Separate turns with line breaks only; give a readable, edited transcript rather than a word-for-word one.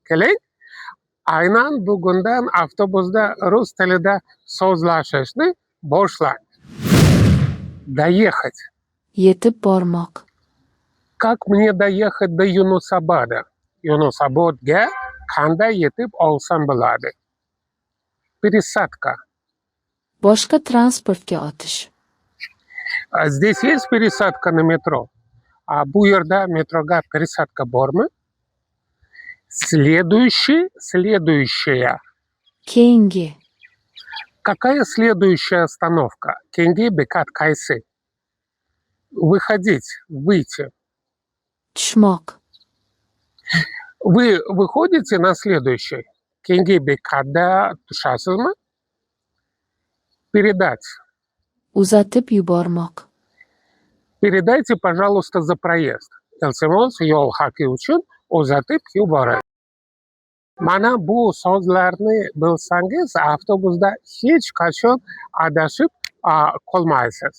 keling. Aynan bugundan avtobusda rus tilida so'zlashishni boshlang. Доехать.
Yetib bormoq.
Как мне доехать до Yunusobodga? Yunusobodga qanday yetib olsam bo'ladi? Пересадка.
Boshqa transportga o'tish.
Здесь есть пересадка на метро? Bu yerda metroga пересадка bormi? Следующая.
Keyingi.
Какая следующая остановка? Keyingi bekat qaysi? Выходить, выйти.
Tushmoq.
Вы выходите на следующий. Keyingi bekatda tushasizmi? Передать.
Uzatib yubormoq.
Передайте, пожалуйста, за проезд. Iltimos, yo'l haqi uchun uzatib yuboring. Mana bu so'zlarni bilsangiz, avtobusda hech qachon adashib qolmaysiz.